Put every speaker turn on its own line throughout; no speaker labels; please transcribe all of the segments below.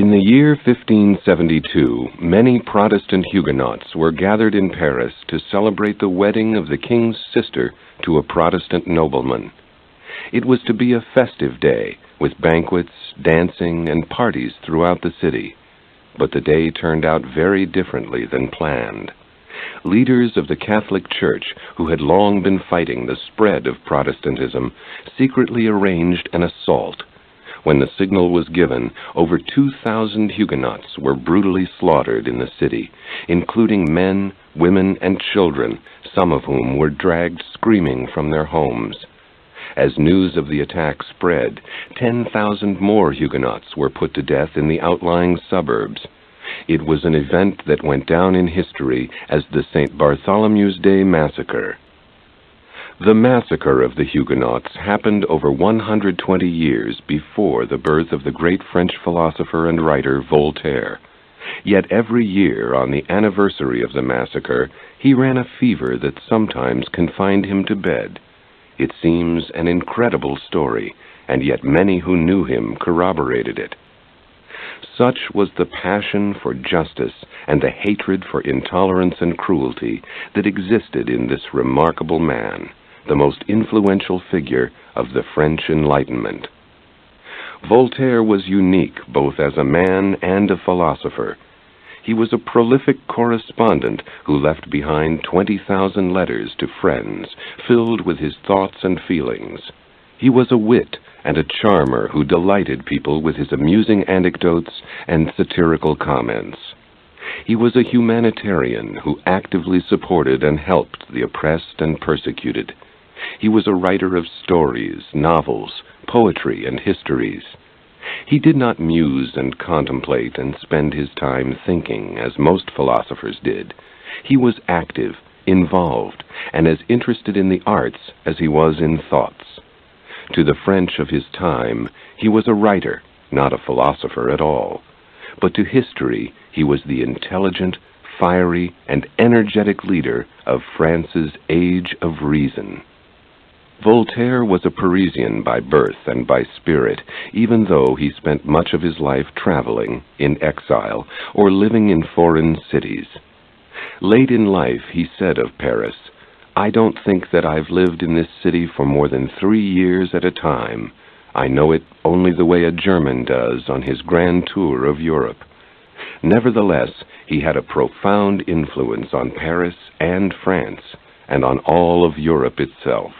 In the year 1572, many Protestant Huguenots were gathered in Paris to celebrate the wedding of the king's sister to a Protestant nobleman. It was to be a festive day, with banquets, dancing, and parties throughout the city. But the day turned out very differently than planned. Leaders of the Catholic Church, who had long been fighting the spread of Protestantism, secretly arranged an assault. When the signal was given, over 2,000 Huguenots were brutally slaughtered in the city, including men, women, and children, some of whom were dragged screaming from their homes. As news of the attack spread, 10,000 more Huguenots were put to death in the outlying suburbs. It was an event that went down in history as the St. Bartholomew's Day Massacre. The massacre of the Huguenots happened over 120 years before the birth of the great French philosopher and writer Voltaire. Yet every year, on the anniversary of the massacre, he ran a fever that sometimes confined him to bed. It seems an incredible story, and yet many who knew him corroborated it. Such was the passion for justice and the hatred for intolerance and cruelty that existed in this remarkable man, the most influential figure of the French Enlightenment. Voltaire was unique both as a man and a philosopher. He was a prolific correspondent who left behind 20,000 letters to friends, filled with his thoughts and feelings. He was a wit and a charmer who delighted people with his amusing anecdotes and satirical comments. He was a humanitarian who actively supported and helped the oppressed and persecuted. He was a writer of stories, novels, poetry, and histories. He did not muse and contemplate and spend his time thinking, as most philosophers did. He was active, involved, and as interested in the arts as he was in thoughts. To the French of his time, he was a writer, not a philosopher at all. But to history, he was the intelligent, fiery, and energetic leader of France's Age of Reason. Voltaire was a Parisian by birth and by spirit, even though he spent much of his life traveling, in exile, or living in foreign cities. Late in life, he said of Paris, "I don't think that I've lived in this city for more than 3 years at a time. I know it only the way a German does on his grand tour of Europe." Nevertheless, he had a profound influence on Paris and France, and on all of Europe itself.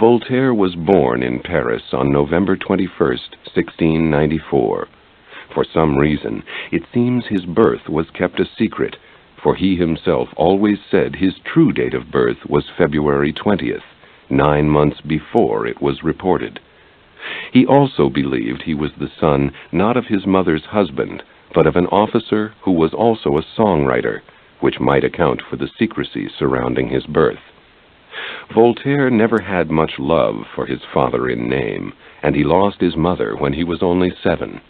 Voltaire was born in Paris on November 21st, 1694. For some reason, it seems his birth was kept a secret, for he himself always said his true date of birth was February 20th, 9 months before it was reported. He also believed he was the son not of his mother's husband, but of an officer who was also a songwriter, which might account for the secrecy surrounding his birth. Voltaire never had much love for his father in name, and he lost his mother when he was only 7.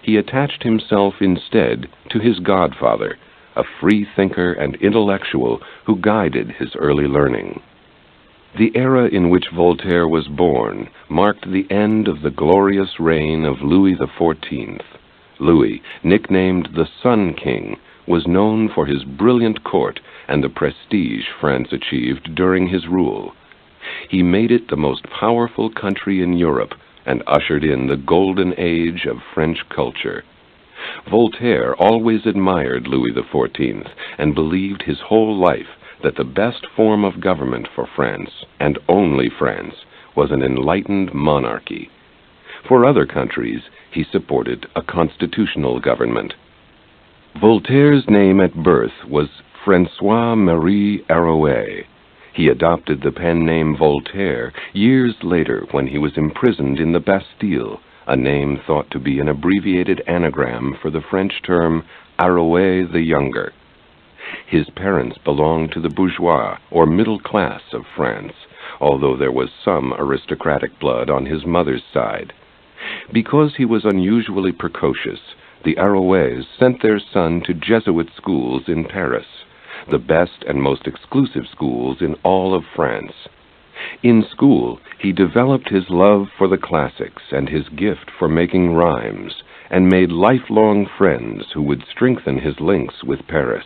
He attached himself instead to his godfather, a free thinker and intellectual who guided his early learning. The era in which Voltaire was born marked the end of the glorious reign of Louis XIV. Louis, nicknamed the Sun King, was known for his brilliant court and the prestige France achieved during his rule. He made it the most powerful country in Europe and ushered in the golden age of French culture. Voltaire always admired Louis XIV and believed his whole life that the best form of government for France, and only France, was an enlightened monarchy. For other countries, he supported a constitutional government. Voltaire's name at birth was François-Marie Arouet. He adopted the pen name Voltaire years later when he was imprisoned in the Bastille, a name thought to be an abbreviated anagram for the French term Arouet the Younger. His parents belonged to the bourgeois, or middle class of France, although there was some aristocratic blood on his mother's side. Because he was unusually precocious, the Arouets sent their son to Jesuit schools in Paris, the best and most exclusive schools in all of France. In school, he developed his love for the classics and his gift for making rhymes, and made lifelong friends who would strengthen his links with Paris.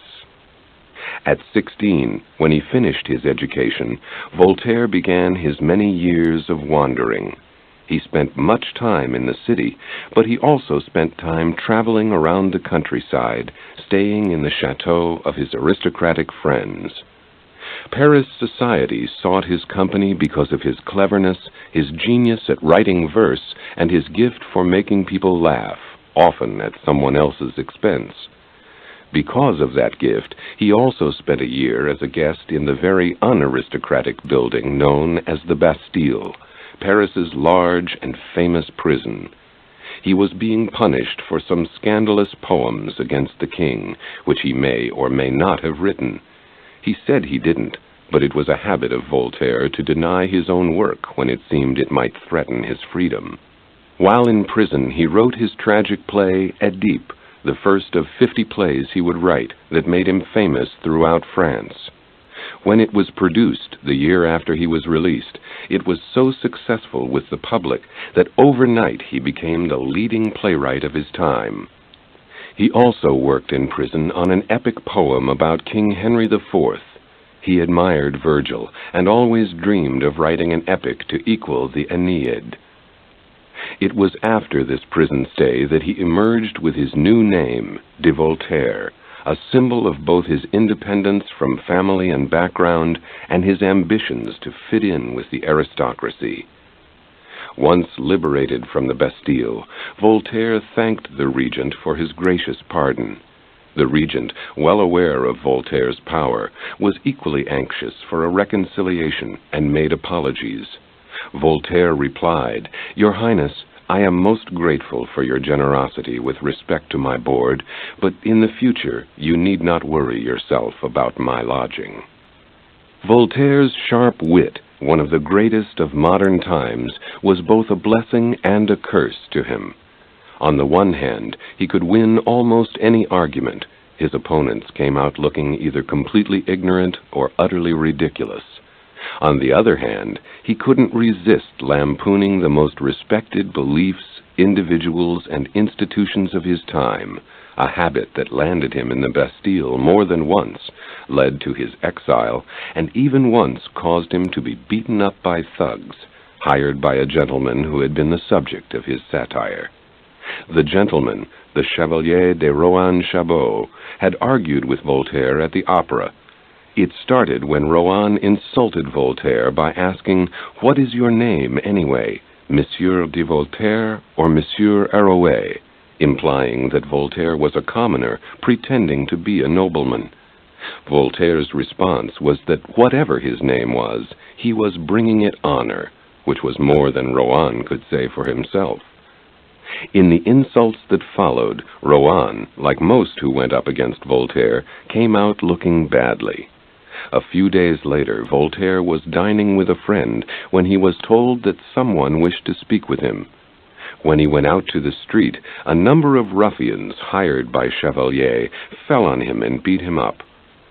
At 16, when he finished his education, Voltaire began his many years of wandering. He spent much time in the city, but he also spent time traveling around the countryside, staying in the chateau of his aristocratic friends. Paris society sought his company because of his cleverness, his genius at writing verse, and his gift for making people laugh, often at someone else's expense. Because of that gift, he also spent a year as a guest in the very unaristocratic building known as the Bastille, Paris's large and famous prison. He was being punished for some scandalous poems against the king, which he may or may not have written. He said he didn't, but it was a habit of Voltaire to deny his own work when it seemed it might threaten his freedom. While in prison, he wrote his tragic play, Oedipe, the first of 50 plays he would write that made him famous throughout France. When it was produced, the year after he was released, it was so successful with the public that overnight he became the leading playwright of his time. He also worked in prison on an epic poem about King Henry IV. He admired Virgil and always dreamed of writing an epic to equal the Aeneid. It was after this prison stay that he emerged with his new name, de Voltaire, a symbol of both his independence from family and background and his ambitions to fit in with the aristocracy. Once liberated from the Bastille, Voltaire thanked the regent for his gracious pardon. The regent, well aware of Voltaire's power, was equally anxious for a reconciliation and made apologies. Voltaire replied, "Your Highness, I am most grateful for your generosity with respect to my board, but in the future you need not worry yourself about my lodging." Voltaire's sharp wit, one of the greatest of modern times, was both a blessing and a curse to him. On the one hand, he could win almost any argument. His opponents came out looking either completely ignorant or utterly ridiculous. On the other hand, he couldn't resist lampooning the most respected beliefs, individuals, and institutions of his time, a habit that landed him in the Bastille more than once, led to his exile, and even once caused him to be beaten up by thugs, hired by a gentleman who had been the subject of his satire. The gentleman, the Chevalier de Rohan Chabot, had argued with Voltaire at the opera. It started when Rohan insulted Voltaire by asking, "What is your name, anyway, Monsieur de Voltaire or Monsieur Arouet?" implying that Voltaire was a commoner pretending to be a nobleman. Voltaire's response was that whatever his name was, he was bringing it honor, which was more than Rohan could say for himself. In the insults that followed, Rohan, like most who went up against Voltaire, came out looking badly. A few days later, Voltaire was dining with a friend when he was told that someone wished to speak with him. When he went out to the street, a number of ruffians hired by Chevalier fell on him and beat him up.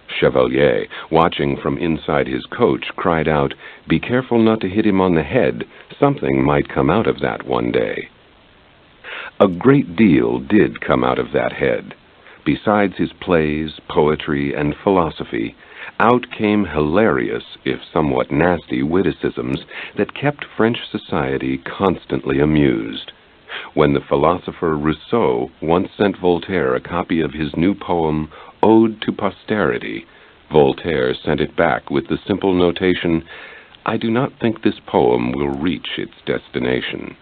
Chevalier, watching from inside his coach, cried out, "Be careful not to hit him on the head. Something might come out of that one day." A great deal did come out of that head. Besides his plays, poetry, and philosophy, out came hilarious, if somewhat nasty, witticisms that kept French society constantly amused. When the philosopher Rousseau once sent Voltaire a copy of his new poem, Ode to Posterity, Voltaire sent it back with the simple notation, "I do not think this poem will reach its destination."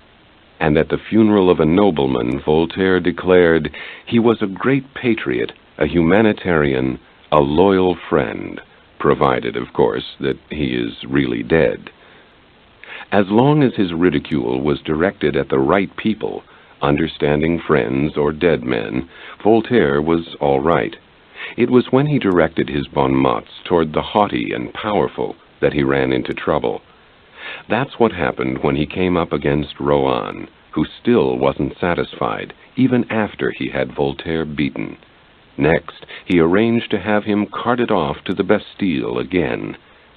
And at the funeral of a nobleman, Voltaire declared, "He was a great patriot, a humanitarian, a loyal friend," provided, of course, that he is really dead. As long as his ridicule was directed at the right people, understanding friends or dead men, Voltaire was all right. It was when he directed his bon mots toward the haughty and powerful that he ran into trouble. That's what happened when he came up against Rohan, who still wasn't satisfied, even after he had Voltaire beaten. Next, he arranged to have him carted off to the Bastille again.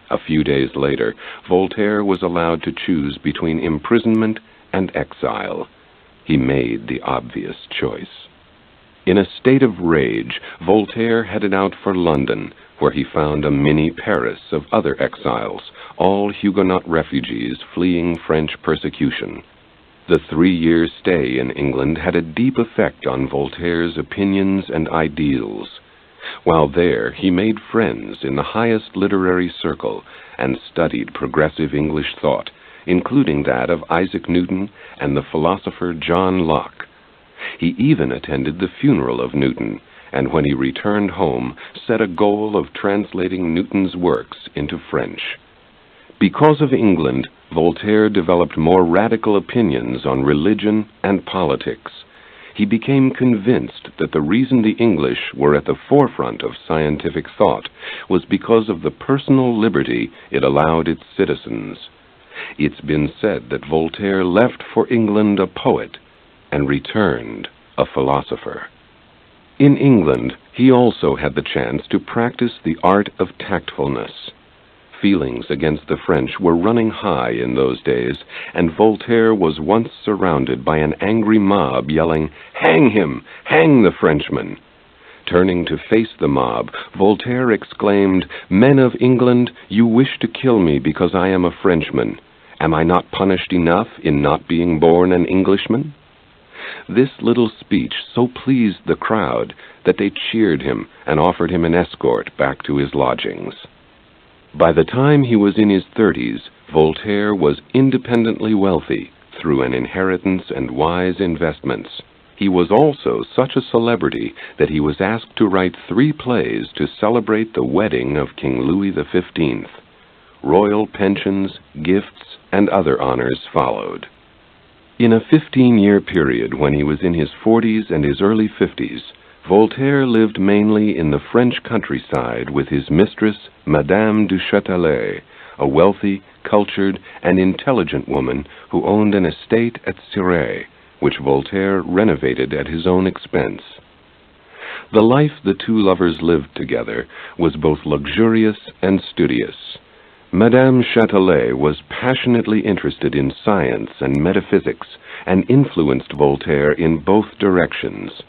A few days later, Voltaire was allowed to choose between imprisonment and exile. he made the obvious choice. In a state of rage, Voltaire headed out for London, where he found a mini Paris of other exiles, all Huguenot refugees fleeing French persecution. The 3-year stay in England had a deep effect on Voltaire's opinions and ideals. While there, he made friends in the highest literary circle and studied progressive English thought, including that of Isaac Newton and the philosopher John Locke. He even attended the funeral of Newton, and when he returned home, set a goal of translating Newton's works into French. Because of England, Voltaire developed more radical opinions on religion and politics. He became convinced that the reason the English were at the forefront of scientific thought was because of the personal liberty it allowed its citizens. It's been said that Voltaire left for England a poet and returned a philosopher. In England, he also had the chance to practice the art of tactfulness. Feelings against the French were running high in those days, and Voltaire was once surrounded by an angry mob yelling, "Hang him! Hang the Frenchman!" Turning to face the mob, Voltaire exclaimed, "Men of England, you wish to kill me because I am a Frenchman. Am I not punished enough in not being born an Englishman?" This little speech so pleased the crowd that they cheered him and offered him an escort back to his lodgings. By the time he was in his 30s, Voltaire was independently wealthy through an inheritance and wise investments. He was also such a celebrity that he was asked to write 3 plays to celebrate the wedding of King Louis XV. Royal pensions, gifts, and other honors followed. In a 15-year period when he was in his 40s and his early 50s, Voltaire lived mainly in the French countryside with his mistress, Madame du Châtelet, a wealthy, cultured, and intelligent woman who owned an estate at Cirey, which Voltaire renovated at his own expense. The life the 2 lovers lived together was both luxurious and studious. Madame Châtelet was passionately interested in science and metaphysics and influenced Voltaire in both directions.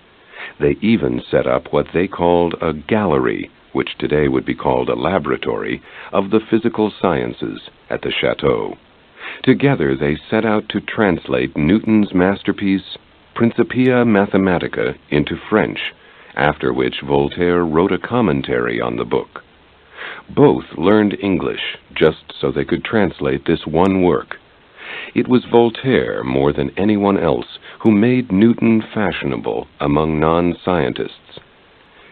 They even set up what they called a gallery, which today would be called a laboratory, of the physical sciences at the chateau. Together they set out to translate Newton's masterpiece, Principia Mathematica, into French, after which Voltaire wrote a commentary on the book. Both learned English just so they could translate this one work. It was Voltaire, more than anyone else, who made Newton fashionable among non-scientists.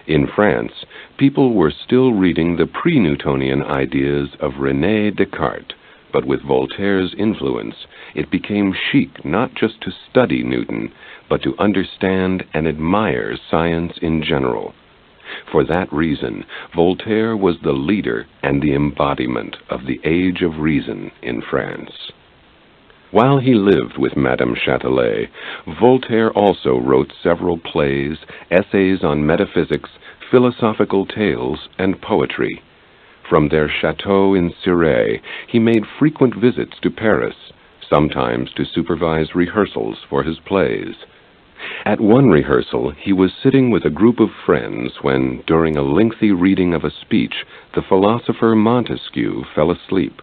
In France, people were still reading the pre-Newtonian ideas of René Descartes, but with Voltaire's influence, it became chic not just to study Newton, but to understand and admire science in general. For that reason, Voltaire was the leader and the embodiment of the Age of Reason in France. While he lived with Madame Châtelet, Voltaire also wrote several plays, essays on metaphysics, philosophical tales, and poetry. From their chateau in Cirey, he made frequent visits to Paris, sometimes to supervise rehearsals for his plays. At one rehearsal, he was sitting with a group of friends when, during a lengthy reading of a speech, the philosopher Montesquieu fell asleep.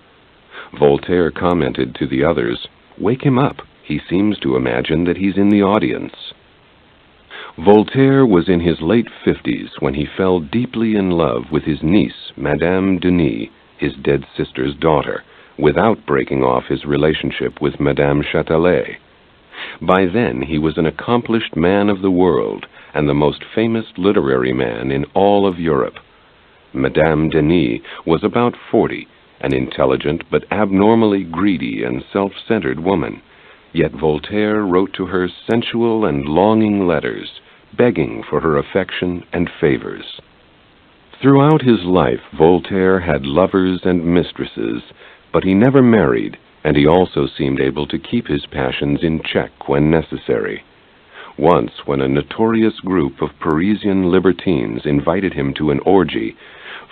Voltaire commented to the others, "Wake him up. He seems to imagine that he's in the audience." Voltaire was in his late 50s when he fell deeply in love with his niece, Madame Denis, his dead sister's daughter, without breaking off his relationship with Madame Châtelet. By then, he was an accomplished man of the world and the most famous literary man in all of Europe. Madame Denis was about 40, an intelligent but abnormally greedy and self-centered woman. Yet Voltaire wrote to her sensual and longing letters, begging for her affection and favors. Throughout his life, Voltaire had lovers and mistresses, but he never married, and he also seemed able to keep his passions in check when necessary. Once, when a notorious group of Parisian libertines invited him to an orgy,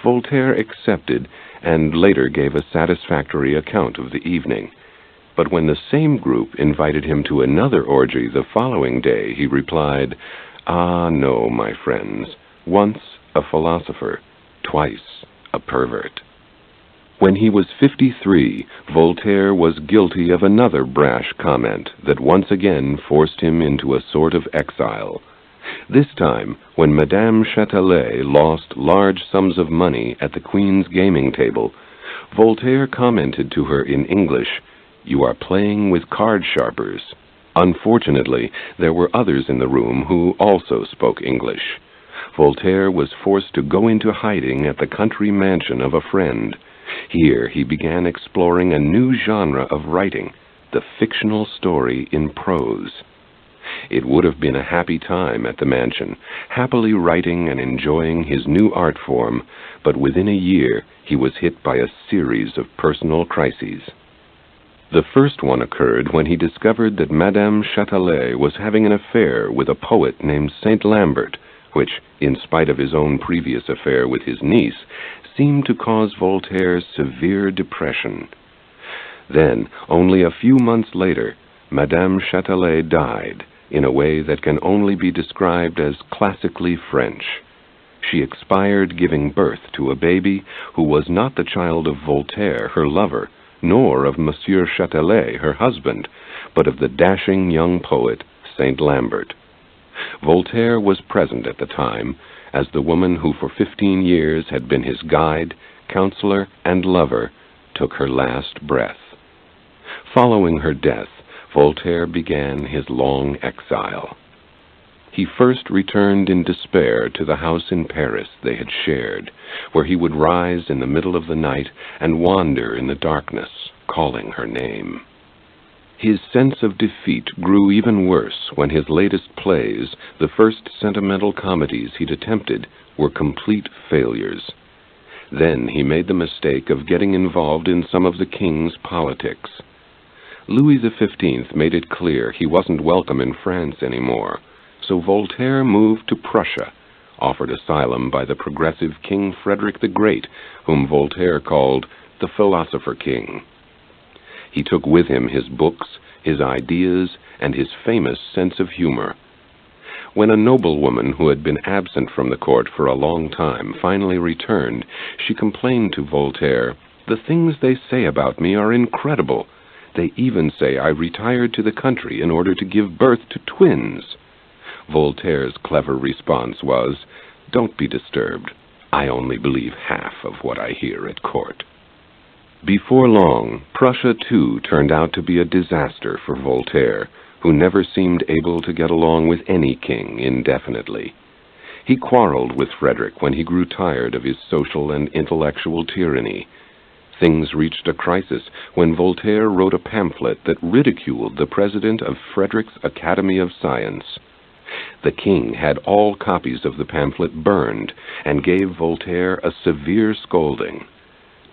Voltaire accepted and later gave a satisfactory account of the evening. But when the same group invited him to another orgy the following day, he replied, "Ah, no, my friends, once a philosopher, twice a pervert." When he was 53, Voltaire was guilty of another brash comment that once again forced him into a sort of exile. This time, when Madame Châtelet lost large sums of money at the Queen's gaming table, Voltaire commented to her in English, "You are playing with card sharpers." Unfortunately, there were others in the room who also spoke English. Voltaire was forced to go into hiding at the country mansion of a friend. Here he began exploring a new genre of writing, the fictional story in prose. It would have been a happy time at the mansion, happily writing and enjoying his new art form, but within a year he was hit by a series of personal crises. The first one occurred when he discovered that Madame Châtelet was having an affair with a poet named Saint Lambert, which, in spite of his own previous affair with his niece, seemed to cause Voltaire severe depression. Then, only a few months later, Madame Châtelet died in a way that can only be described as classically French. She expired giving birth to a baby who was not the child of Voltaire, her lover, nor of Monsieur Châtelet, her husband, but of the dashing young poet, Saint Lambert. Voltaire was present at the time, as the woman who for 15 years had been his guide, counselor, and lover took her last breath. Following her death, Voltaire began his long exile. He first returned in despair to the house in Paris they had shared, where he would rise in the middle of the night and wander in the darkness, calling her name. His sense of defeat grew even worse when his latest plays, the first sentimental comedies he'd attempted, were complete failures. Then he made the mistake of getting involved in some of the king's politics. Louis XV made it clear he wasn't welcome in France anymore, so Voltaire moved to Prussia, offered asylum by the progressive King Frederick the Great, whom Voltaire called the Philosopher King. He took with him his books, his ideas, and his famous sense of humor. When a noblewoman who had been absent from the court for a long time finally returned, she complained to Voltaire, "The things they say about me are incredible. They even say I retired to the country in order to give birth to twins." Voltaire's clever response was, "Don't be disturbed. I only believe half of what I hear at court." Before long, Prussia too turned out to be a disaster for Voltaire, who never seemed able to get along with any king indefinitely. He quarreled with Frederick when he grew tired of his social and intellectual tyranny. Things reached a crisis when Voltaire wrote a pamphlet that ridiculed the president of Frederick's Academy of Science. The king had all copies of the pamphlet burned and gave Voltaire a severe scolding.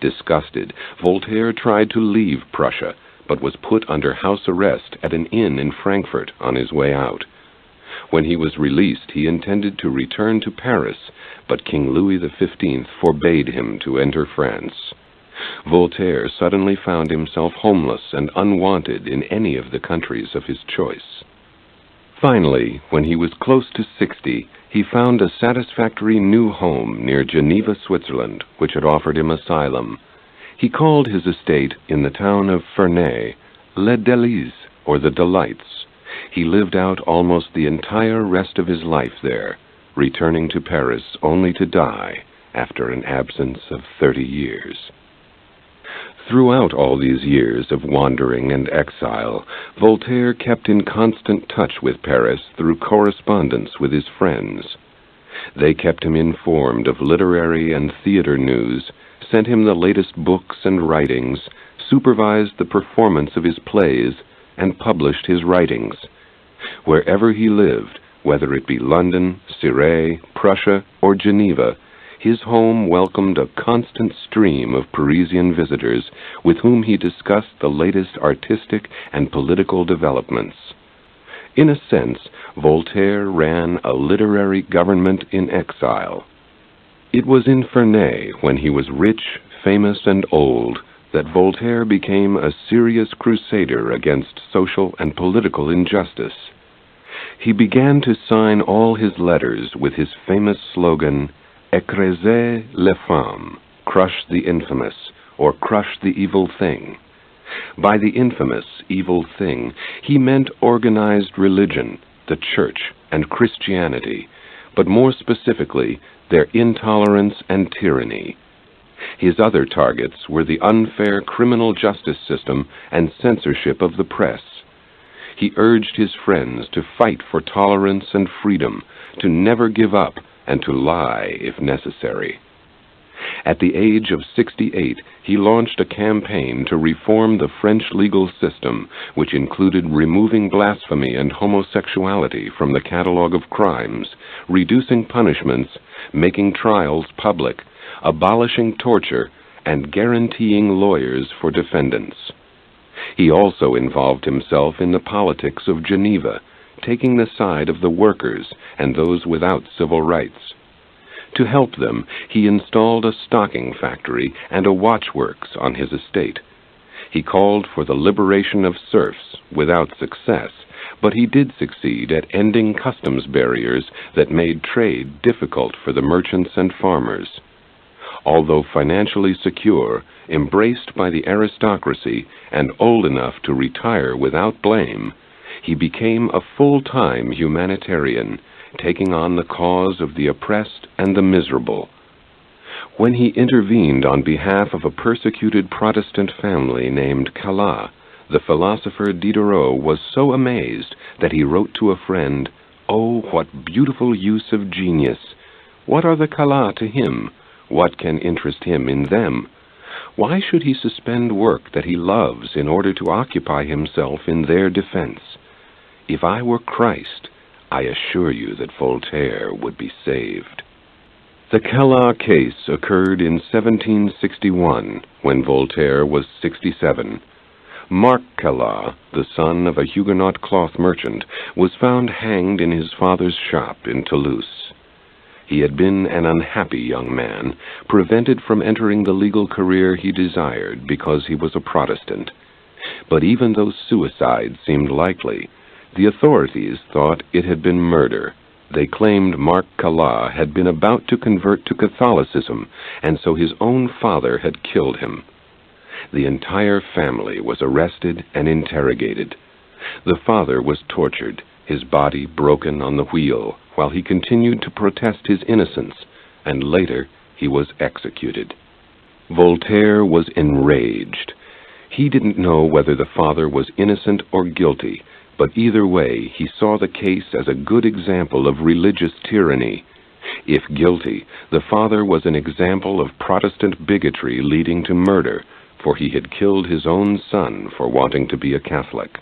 Disgusted, Voltaire tried to leave Prussia, but was put under house arrest at an inn in Frankfurt on his way out. When he was released, he intended to return to Paris, but King Louis XV forbade him to enter France. Voltaire suddenly found himself homeless and unwanted in any of the countries of his choice. Finally, when he was close to 60, he found a satisfactory new home near Geneva, Switzerland, which had offered him asylum. He called his estate in the town of Ferney, Les Délices, or the Delights. He lived out almost the entire rest of his life there, returning to Paris only to die after an absence of 30 years. Throughout all these years of wandering and exile, Voltaire kept in constant touch with Paris through correspondence with his friends. They kept him informed of literary and theater news, sent him the latest books and writings, supervised the performance of his plays, and published his writings. Wherever he lived, whether it be London, Cirey, Prussia, or Geneva, his home welcomed a constant stream of Parisian visitors with whom he discussed the latest artistic and political developments. In a sense, Voltaire ran a literary government in exile. It was in Ferney, when he was rich, famous, and old, that Voltaire became a serious crusader against social and political injustice. He began to sign all his letters with his famous slogan, "Écrasez les femmes," crush the infamous, or crush the evil thing. By the infamous evil thing, he meant organized religion, the church, and Christianity, but more specifically, their intolerance and tyranny. His other targets were the unfair criminal justice system and censorship of the press. He urged his friends to fight for tolerance and freedom, to never give up, and to lie if necessary. At the age of 68, he launched a campaign to reform the French legal system, which included removing blasphemy and homosexuality from the catalogue of crimes, reducing punishments, making trials public, abolishing torture, and guaranteeing lawyers for defendants. He also involved himself in the politics of Geneva, taking the side of the workers and those without civil rights. To help them, he installed a stocking factory and a watchworks on his estate. He called for the liberation of serfs without success, but he did succeed at ending customs barriers that made trade difficult for the merchants and farmers. Although financially secure, embraced by the aristocracy, and old enough to retire without blame, he became a full-time humanitarian, taking on the cause of the oppressed and the miserable. When he intervened on behalf of a persecuted Protestant family named Calas, the philosopher Diderot was so amazed that he wrote to a friend, "Oh, what beautiful use of genius! What are the Calas to him? What can interest him in them? Why should he suspend work that he loves in order to occupy himself in their defense? If I were Christ, I assure you that Voltaire would be saved." The Calas case occurred in 1761, when Voltaire was 67. Marc Calas, the son of a Huguenot cloth merchant, was found hanged in his father's shop in Toulouse. He had been an unhappy young man, prevented from entering the legal career he desired because he was a Protestant. But even though suicide seemed likely, the authorities thought it had been murder. They claimed Marc Calas had been about to convert to Catholicism, and so his own father had killed him. The entire family was arrested and interrogated. The father was tortured, his body broken on the wheel, while he continued to protest his innocence, and later he was executed. Voltaire was enraged. He didn't know whether the father was innocent or guilty, but either way, he saw the case as a good example of religious tyranny. If guilty, the father was an example of Protestant bigotry leading to murder, for he had killed his own son for wanting to be a Catholic.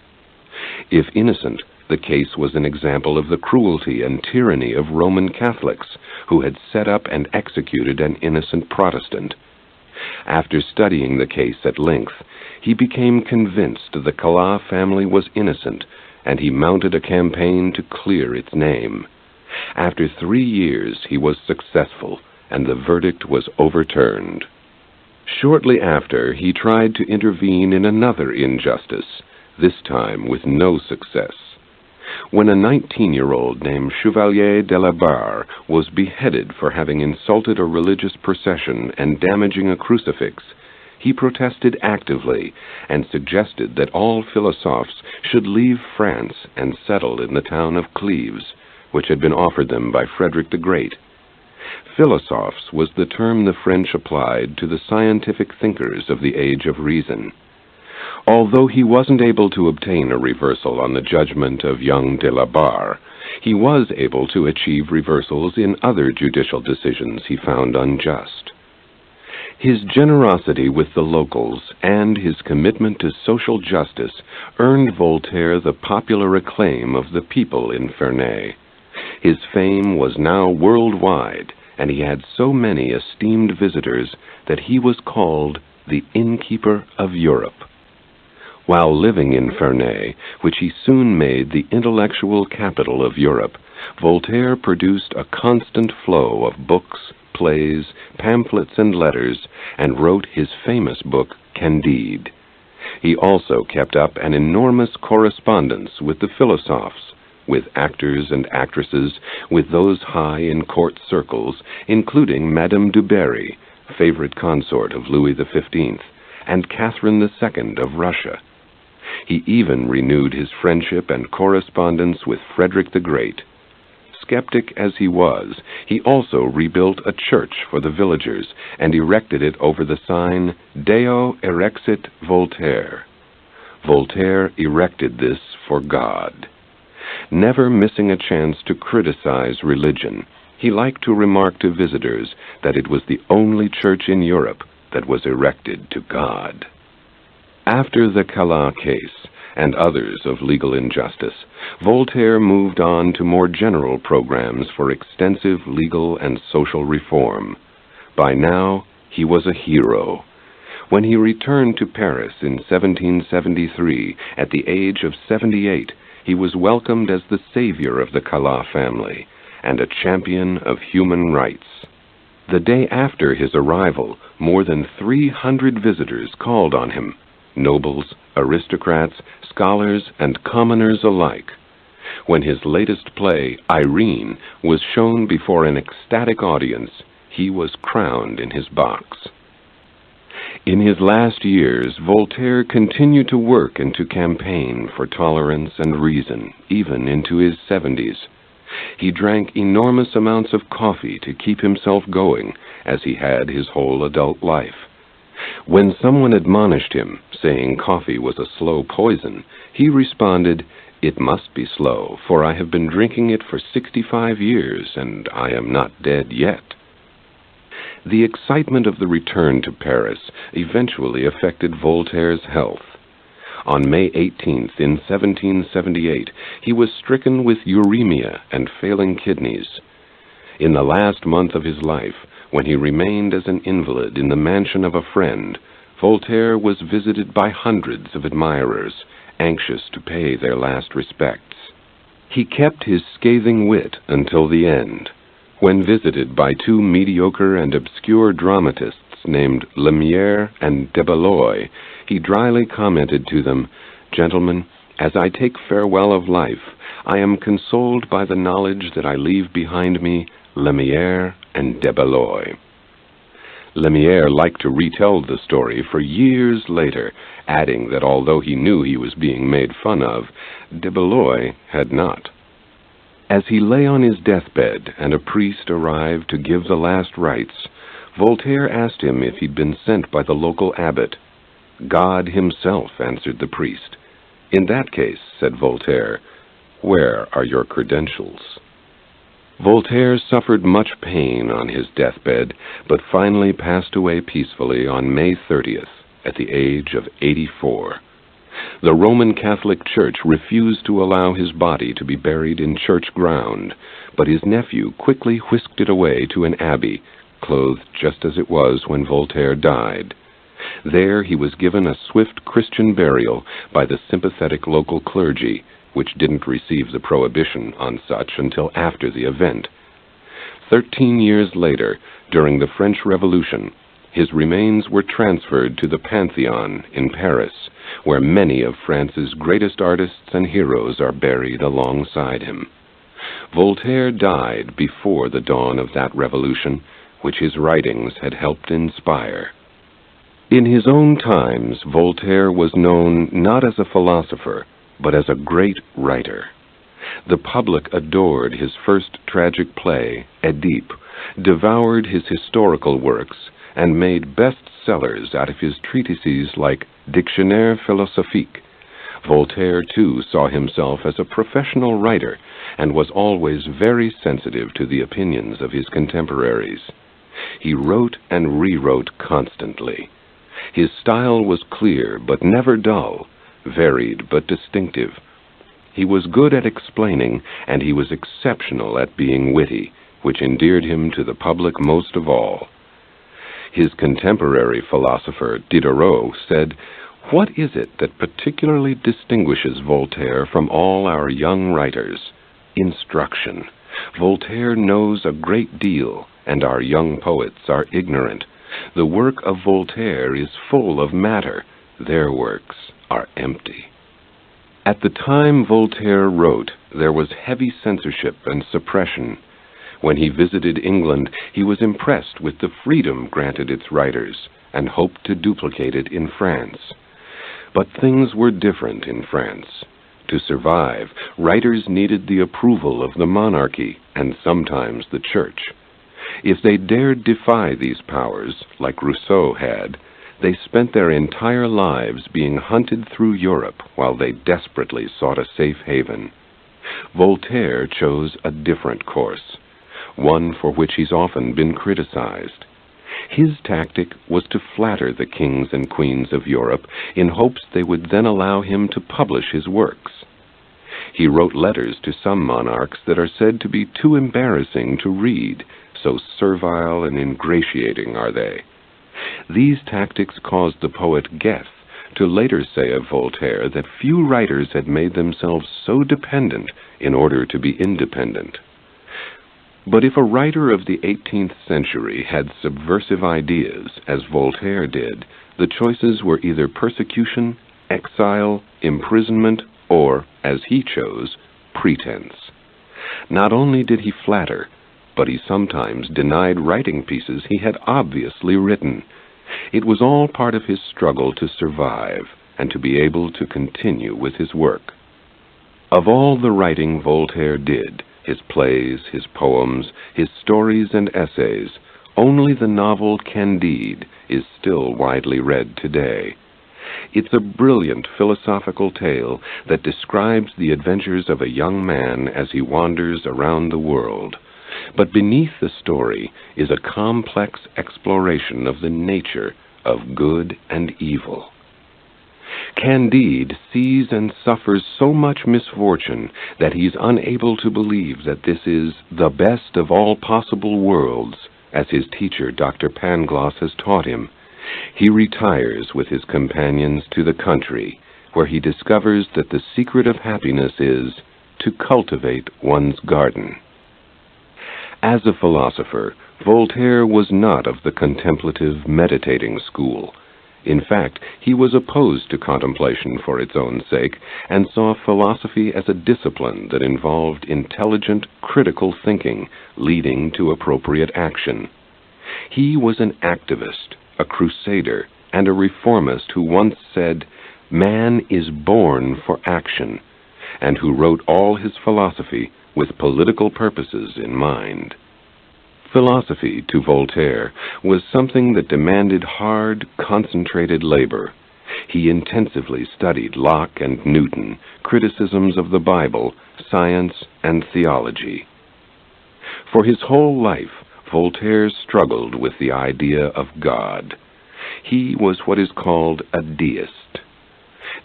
If innocent, the case was an example of the cruelty and tyranny of Roman Catholics, who had set up and executed an innocent Protestant. After studying the case at length, he became convinced the Calas family was innocent, and he mounted a campaign to clear its name. After 3 years, he was successful, and the verdict was overturned. Shortly after, he tried to intervene in another injustice, this time with no success. When a 19-year-old named Chevalier de la Barre was beheaded for having insulted a religious procession and damaging a crucifix, he protested actively and suggested that all philosophes should leave France and settle in the town of Cleves, which had been offered them by Frederick the Great. Philosophes was the term the French applied to the scientific thinkers of the Age of Reason. Although he wasn't able to obtain a reversal on the judgment of young de la Barre, he was able to achieve reversals in other judicial decisions he found unjust. His generosity with the locals and his commitment to social justice earned Voltaire the popular acclaim of the people in Ferney. His fame was now worldwide, and he had so many esteemed visitors that he was called the Innkeeper of Europe. While living in Ferney, which he soon made the intellectual capital of Europe, Voltaire produced a constant flow of books, plays, pamphlets, and letters, and wrote his famous book, Candide. He also kept up an enormous correspondence with the philosophes, with actors and actresses, with those high in court circles, including Madame du Barry, favorite consort of Louis XV, and Catherine II of Russia. He even renewed his friendship and correspondence with Frederick the Great. Skeptic as he was, he also rebuilt a church for the villagers and erected it over the sign, Deo erexit Voltaire. Voltaire erected this for God. Never missing a chance to criticize religion, he liked to remark to visitors that it was the only church in Europe that was erected to God. After the Calas case and others of legal injustice, Voltaire moved on to more general programs for extensive legal and social reform. By now, he was a hero. When he returned to Paris in 1773, at the age of 78, he was welcomed as the savior of the Calas family and a champion of human rights. The day after his arrival, more than 300 visitors called on him, nobles, aristocrats, scholars, and commoners alike. When his latest play, Irene, was shown before an ecstatic audience, he was crowned in his box. In his last years, Voltaire continued to work and to campaign for tolerance and reason, even into his 70s. He drank enormous amounts of coffee to keep himself going, as he had his whole adult life. When someone admonished him, saying coffee was a slow poison, he responded, "It must be slow, for I have been drinking it for 65 years, and I am not dead yet." The excitement of the return to Paris eventually affected Voltaire's health. On May 18th, in 1778, he was stricken with uremia and failing kidneys. In the last month of his life, when he remained as an invalid in the mansion of a friend, Voltaire was visited by hundreds of admirers, anxious to pay their last respects. He kept his scathing wit until the end. When visited by two mediocre and obscure dramatists named Lemierre and de Beloy, he dryly commented to them, "Gentlemen, as I take farewell of life, I am consoled by the knowledge that I leave behind me Lemierre and de Beloy." Lemierre liked to retell the story for years later, adding that although he knew he was being made fun of, de Beloy had not. As he lay on his deathbed and a priest arrived to give the last rites, Voltaire asked him if he'd been sent by the local abbot. "God himself," answered the priest. "In that case," said Voltaire, "where are your credentials?" Voltaire suffered much pain on his deathbed, but finally passed away peacefully on May 30th, at the age of 84. The Roman Catholic Church refused to allow his body to be buried in church ground, but his nephew quickly whisked it away to an abbey, clothed just as it was when Voltaire died. There he was given a swift Christian burial by the sympathetic local clergy, which didn't receive the prohibition on such until after the event. 13 years later, during the French Revolution, his remains were transferred to the Pantheon in Paris, where many of France's greatest artists and heroes are buried alongside him. Voltaire died before the dawn of that revolution, which his writings had helped inspire. In his own times, Voltaire was known not as a philosopher, but as a great writer. The public adored his first tragic play, Oedipe, devoured his historical works, and made bestsellers out of his treatises like Dictionnaire philosophique. Voltaire, too, saw himself as a professional writer and was always very sensitive to the opinions of his contemporaries. He wrote and rewrote constantly. His style was clear but never dull, varied but distinctive. He was good at explaining, and he was exceptional at being witty, which endeared him to the public most of all. His contemporary philosopher, Diderot, said, What is it that particularly distinguishes Voltaire from all our young writers? Instruction. Voltaire knows a great deal, and our young poets are ignorant. The work of Voltaire is full of matter. Their works are empty. At the time Voltaire wrote, there was heavy censorship and suppression. When he visited England, he was impressed with the freedom granted its writers, and hoped to duplicate it in France. But things were different in France. To survive, writers needed the approval of the monarchy, and sometimes the church. If they dared defy these powers, like Rousseau had, they spent their entire lives being hunted through Europe while they desperately sought a safe haven. Voltaire chose a different course, one for which he's often been criticized. His tactic was to flatter the kings and queens of Europe in hopes they would then allow him to publish his works. He wrote letters to some monarchs that are said to be too embarrassing to read, so servile and ingratiating are they. These tactics caused the poet Goethe to later say of Voltaire that few writers had made themselves so dependent in order to be independent. But if a writer of the 18th century had subversive ideas, as Voltaire did, the choices were either persecution, exile, imprisonment, or, as he chose, pretense. Not only did he flatter, but he sometimes denied writing pieces he had obviously written. It was all part of his struggle to survive and to be able to continue with his work. Of all the writing Voltaire did, his plays, his poems, his stories and essays, only the novel Candide is still widely read today. It's a brilliant philosophical tale that describes the adventures of a young man as he wanders around the world. But beneath the story is a complex exploration of the nature of good and evil. Candide sees and suffers so much misfortune that he's unable to believe that this is the best of all possible worlds, as his teacher Dr. Pangloss has taught him. He retires with his companions to the country, where he discovers that the secret of happiness is to cultivate one's garden. As a philosopher, Voltaire was not of the contemplative, meditating school. In fact, he was opposed to contemplation for its own sake, and saw philosophy as a discipline that involved intelligent, critical thinking, leading to appropriate action. He was an activist, a crusader, and a reformist who once said, "Man is born for action," and who wrote all his philosophy with political purposes in mind. Philosophy, to Voltaire, was something that demanded hard, concentrated labor. He intensively studied Locke and Newton, criticisms of the Bible, science, and theology. For his whole life, Voltaire struggled with the idea of God. He was what is called a deist.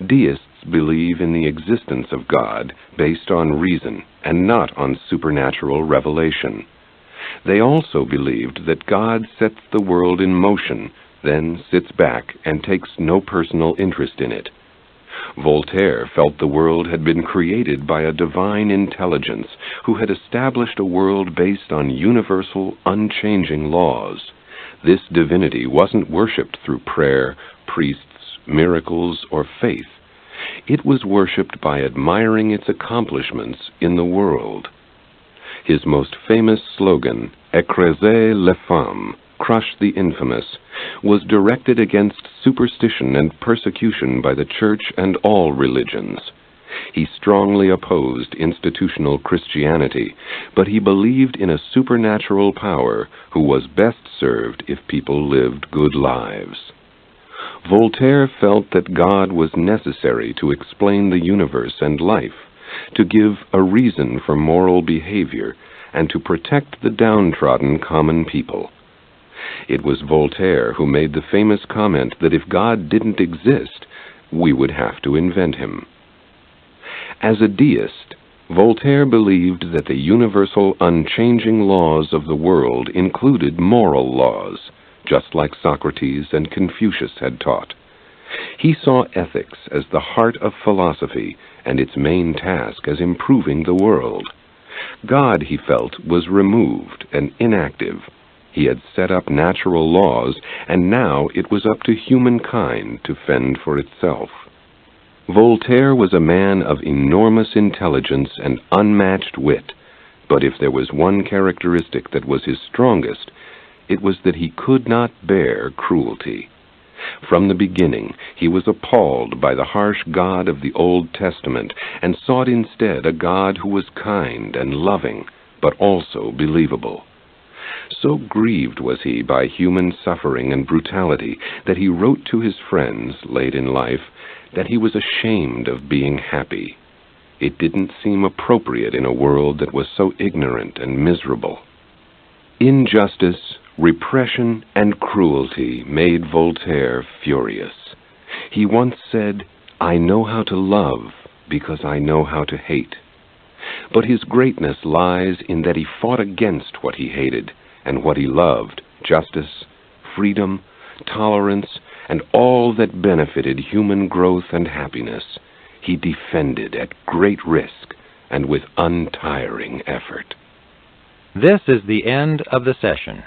Deists believe in the existence of God based on reason and not on supernatural revelation. They also believed that God sets the world in motion, then sits back and takes no personal interest in it. Voltaire felt the world had been created by a divine intelligence who had established a world based on universal, unchanging laws. This divinity wasn't worshipped through prayer, priests, miracles, or faith. It was worshipped by admiring its accomplishments in the world. His most famous slogan, "Écrasez les femmes," crush the infamous, was directed against superstition and persecution by the Church and all religions. He strongly opposed institutional Christianity, but he believed in a supernatural power who was best served if people lived good lives. Voltaire felt that God was necessary to explain the universe and life, to give a reason for moral behavior, and to protect the downtrodden common people. It was Voltaire who made the famous comment that if God didn't exist, we would have to invent him. As a deist, Voltaire believed that the universal, unchanging laws of the world included moral laws, just like Socrates and Confucius had taught. He saw ethics as the heart of philosophy and its main task as improving the world. God, he felt, was removed and inactive. He had set up natural laws, and now it was up to humankind to fend for itself. Voltaire was a man of enormous intelligence and unmatched wit, but if there was one characteristic that was his strongest, it was that he could not bear cruelty. From the beginning, he was appalled by the harsh God of the Old Testament and sought instead a God who was kind and loving, but also believable. So grieved was he by human suffering and brutality that he wrote to his friends late in life that he was ashamed of being happy. It didn't seem appropriate in a world that was so ignorant and miserable. Injustice, repression, and cruelty made Voltaire furious. He once said, "I know how to love because I know how to hate." But his greatness lies in that he fought against what he hated and what he loved: justice, freedom, tolerance, and all that benefited human growth and happiness. He defended at great risk and with untiring effort.
This is the end of the session.